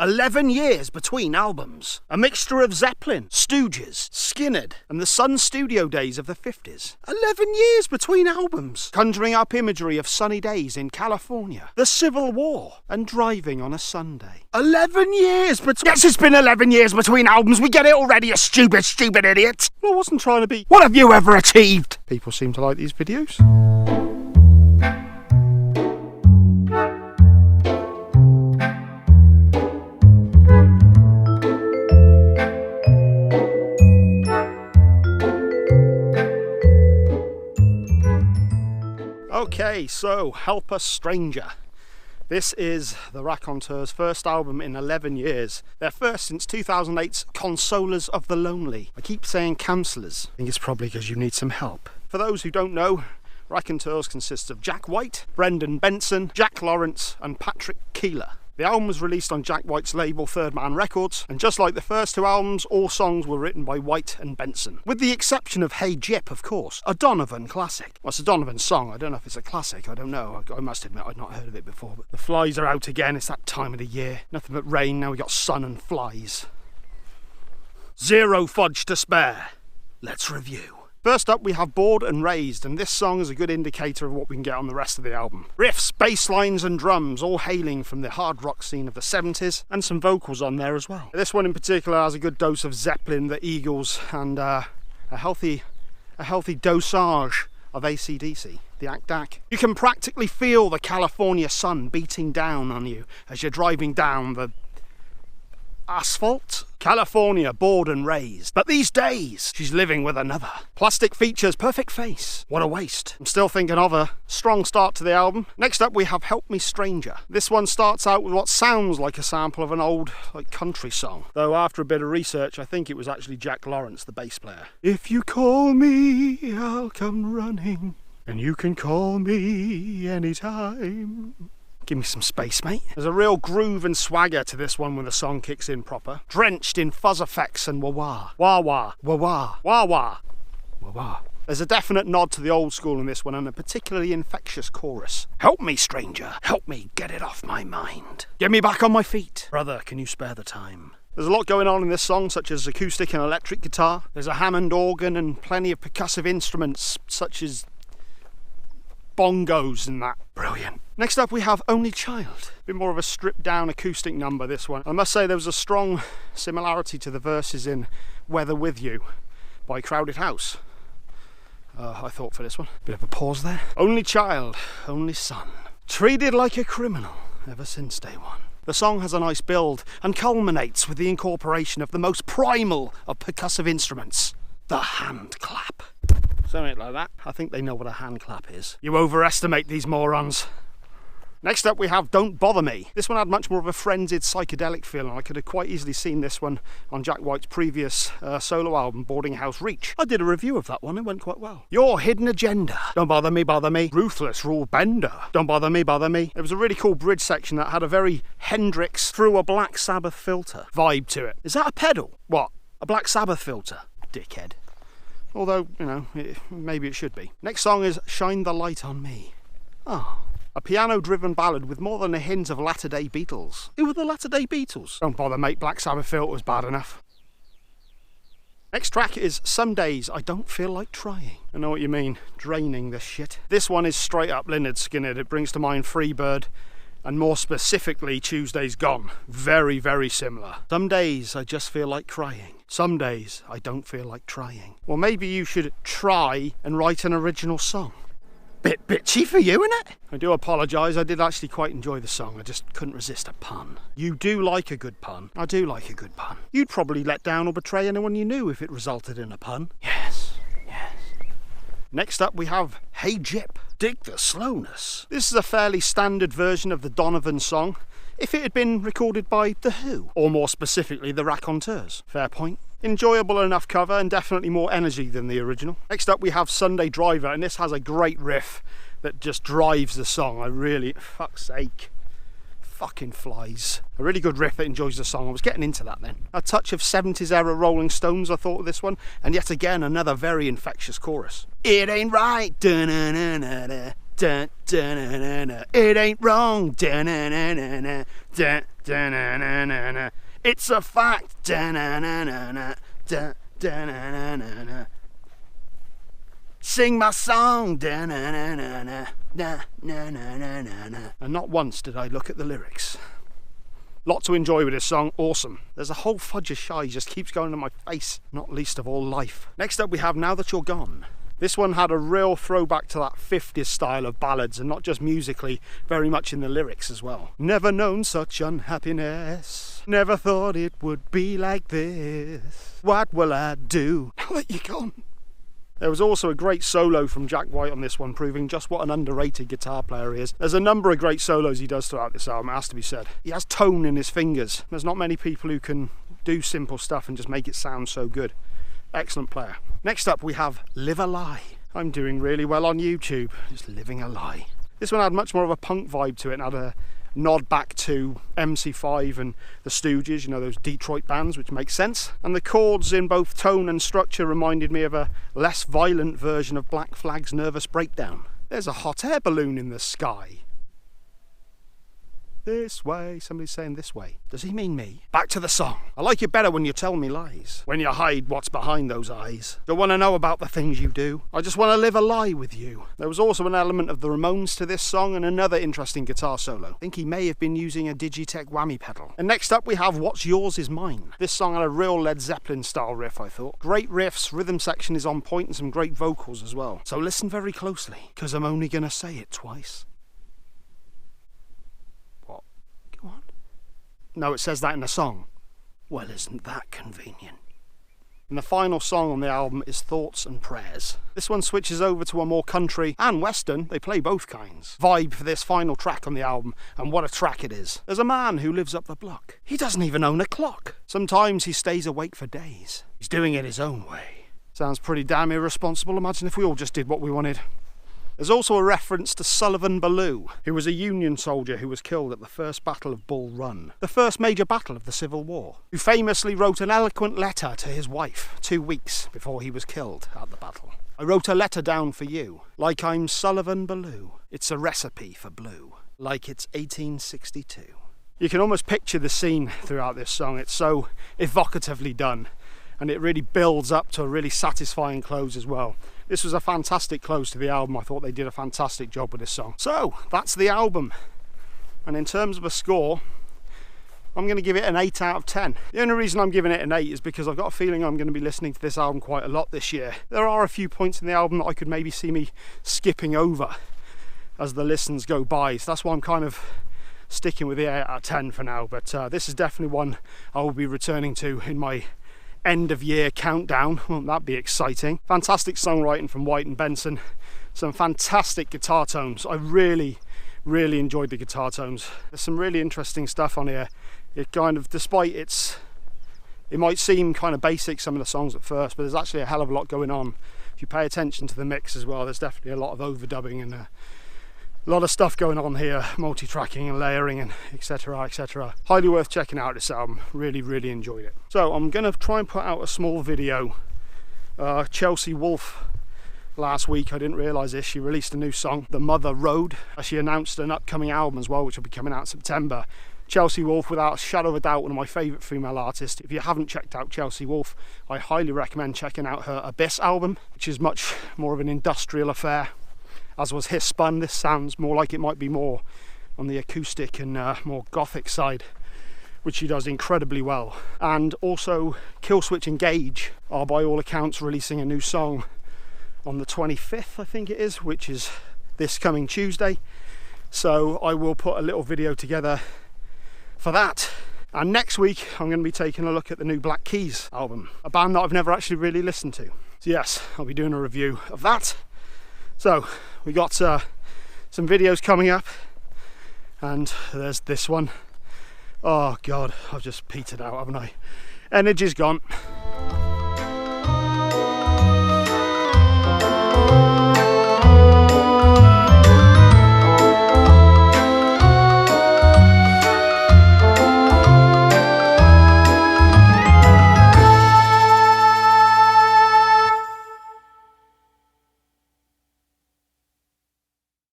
11 years between albums. A mixture of Zeppelin, Stooges, Skinner, and the Sun studio days of the 50s. 11 years between albums, conjuring up imagery of sunny days in California, the Civil War, and driving on a Sunday. 11 years between... Yes, it's been 11 years between albums. We get it already, you stupid, stupid idiot. I wasn't trying to be... What have you ever achieved? People seem to like these videos. Okay, so Help a Stranger. This is the Raconteurs' first album in 11 years. Their first since 2008's Consolers of the Lonely. I keep saying counsellors. I think it's probably because you need some help. For those who don't know, Raconteurs consists of Jack White, Brendan Benson, Jack Lawrence and Patrick Keeler. The album was released on Jack White's label Third Man Records, and just like the first two albums, all songs were written by White and Benson. With the exception of Hey Jip, of course, a Donovan classic. Well, it's a Donovan song, I don't know if it's a classic, I don't know. I must admit I'd not heard of it before, but the flies are out again, it's that time of the year. Nothing but rain, now we got sun and flies. Zero fudge to spare. Let's review. First up we have Bored and Razed, and this song is a good indicator of what we can get on the rest of the album. Riffs, bass lines and drums all hailing from the hard rock scene of the 70s, and some vocals on there as well. This one in particular has a good dose of Zeppelin, the Eagles, and a healthy dosage of AC/DC, the ACDAC. You can practically feel the California sun beating down on you as you're driving down the asphalt. California, bored and raised. But these days, she's living with another. Plastic features, perfect face. What a waste. I'm still thinking of her. Strong start to the album. Next up we have Help Me Stranger. This one starts out with what sounds like a sample of an old country song. Though after a bit of research, I think it was actually Jack Lawrence, the bass player. If you call me, I'll come running. And you can call me anytime. Give me some space, mate. There's a real groove and swagger to this one when the song kicks in proper. Drenched in fuzz effects and wah-wah. Wah-wah. Wah-wah. Wah-wah. Wah-wah. There's a definite nod to the old school in this one and a particularly infectious chorus. Help me, stranger. Help me get it off my mind. Get me back on my feet. Brother, can you spare the time? There's a lot going on in this song, such as acoustic and electric guitar. There's a Hammond organ and plenty of percussive instruments, such as bongos and that. Brilliant. Next up we have Only Child. A bit more of a stripped down acoustic number, this one. I must say there was a strong similarity to the verses in Weather With You by Crowded House. I thought for this one. Bit of a pause there. Only child, only son. Treated like a criminal ever since day one. The song has a nice build and culminates with the incorporation of the most primal of percussive instruments, the hand clap. Something like that. I think they know what a hand clap is. You overestimate these morons. Next up we have Don't Bother Me. This one had much more of a frenzied psychedelic feel, and I could have quite easily seen this one on Jack White's previous solo album, Boarding House Reach. I did a review of that one, it went quite well. Your Hidden Agenda. Don't bother me, bother me. Ruthless Rule Bender. Don't bother me, bother me. There was a really cool bridge section that had a very Hendrix through a Black Sabbath filter vibe to it. Is that a pedal? What? A Black Sabbath filter? Dickhead. Although, you know, maybe it should be. Next song is Shine the Light on Me. Oh. A piano-driven ballad with more than a hint of latter-day Beatles. Who were the latter-day Beatles? Don't bother, mate. Black Sabbath filter was bad enough. Next track is Some Days I Don't Feel Like Trying. I know what you mean. Draining this shit. This one is straight up Lynyrd Skynyrd. It brings to mind Freebird, and more specifically Tuesday's Gone. Very, very similar. Some days I just feel like crying. Some days I don't feel like trying. Well, maybe you should try and write an original song. Bit bitchy for you, innit? I do apologise, I did actually quite enjoy the song, I just couldn't resist a pun. You do like a good pun. I do like a good pun. You'd probably let down or betray anyone you knew if it resulted in a pun. Yes, yes. Next up we have Hey Jip. Dig the Slowness. This is a fairly standard version of the Donovan song, if it had been recorded by The Who, or more specifically the Raconteurs. Fair point. Enjoyable enough cover and definitely more energy than the original. Next up we have Sunday Driver, and this has a great riff that just drives the song. Fuck's sake. Fucking flies. A really good riff that enjoys the song. I was getting into that then. A touch of 70s era Rolling Stones I thought of this one, and yet again another very infectious chorus. It ain't right, da-na-na-na-na. Dun, dun, na, na, na. It ain't wrong. Dun, na, na, na, na. Dun, dun, na, na, na, na. It's a fact. Dun, na, na, na, na. Dun, dun, na, na, na, na. Sing my song. Dun, na, na, na, na. Na, na, na, na, na, na. And not once did I look at the lyrics. Lot to enjoy with this song, awesome. There's a whole fudge of shy just keeps going in my face, not least of all life. Next up we have Now That You're Gone. This one had a real throwback to that 50s style of ballads, and not just musically, very much in the lyrics as well. Never known such unhappiness, never thought it would be like this. What will I do now that you're gone? There was also a great solo from Jack White on this one, proving just what an underrated guitar player he is. There's a number of great solos he does throughout this album, it has to be said. He has tone in his fingers. There's not many people who can do simple stuff and just make it sound so good. Excellent player. Next up we have Live a Lie. I'm doing really well on YouTube, just living a lie. This one had much more of a punk vibe to it and had a nod back to MC5 and the Stooges, you know, those Detroit bands, which makes sense. And the chords in both tone and structure reminded me of a less violent version of Black Flag's Nervous Breakdown. There's a hot air balloon in the sky. This way, somebody's saying this way. Does he mean me? Back to the song. I like you better when you tell me lies, when you hide what's behind those eyes. Don't want to know about the things you do. I just want to live a lie with you. There was also an element of the Ramones to this song and another interesting guitar solo. I think he may have been using a Digitech whammy pedal. And next up we have What's Yours Is Mine. This song had a real Led Zeppelin style riff, I thought. Great riffs, rhythm section is on point and some great vocals as well. So listen very closely, because I'm only going to say it twice. No, it says that in the song. Well, isn't that convenient? And the final song on the album is Thoughts and Prayers. This one switches over to a more country and western, they play both kinds, vibe for this final track on the album, and what a track it is. There's a man who lives up the block. He doesn't even own a clock. Sometimes he stays awake for days. He's doing it his own way. Sounds pretty damn irresponsible. Imagine if we all just did what we wanted. There's also a reference to Sullivan Ballou, who was a Union soldier who was killed at the First Battle of Bull Run, the first major battle of the Civil War, who famously wrote an eloquent letter to his wife 2 weeks before he was killed at the battle. I wrote a letter down for you, like I'm Sullivan Ballou. It's a recipe for blue, like it's 1862. You can almost picture the scene throughout this song. It's so evocatively done, and it really builds up to a really satisfying close as well. This was a fantastic close to the album. I thought they did a fantastic job with this song. So, that's the album. And in terms of a score, I'm going to give it an 8 out of 10. The only reason I'm giving it an 8 is because I've got a feeling I'm going to be listening to this album quite a lot this year. There are a few points in the album that I could maybe see me skipping over as the listens go by. So that's why I'm kind of sticking with the 8 out of 10 for now. But this is definitely one I will be returning to in my end of year countdown. Won't that be exciting? Fantastic songwriting from White and Benson. Some fantastic guitar tones. I really enjoyed the guitar tones. There's some really interesting stuff on here. It kind of, despite it might seem kind of basic, some of the songs at first, but there's actually a hell of a lot going on. If you pay attention to the mix as well, there's definitely a lot of overdubbing and a lot of stuff going on here, multi-tracking and layering and etc, etc. Highly worth checking out this album. Really enjoyed it. So I'm going to try and put out a small video. Chelsea Wolfe, last week, I didn't realise this, she released a new song, The Mother Road. She announced an upcoming album as well, which will be coming out in September. Chelsea Wolfe, without a shadow of a doubt, one of my favourite female artists. If you haven't checked out Chelsea Wolfe, I highly recommend checking out her Abyss album, which is much more of an industrial affair. As was His Spun, this sounds more like it might be more on the acoustic and more gothic side, which she does incredibly well. And also Killswitch Engage are by all accounts releasing a new song on the 25th, I think it is, which is this coming Tuesday. So I will put a little video together for that. And next week I'm going to be taking a look at the new Black Keys album, a band that I've never actually really listened to. So yes, I'll be doing a review of that. So we got some videos coming up, and there's this one. Oh God, I've just petered out, haven't I? Energy's gone.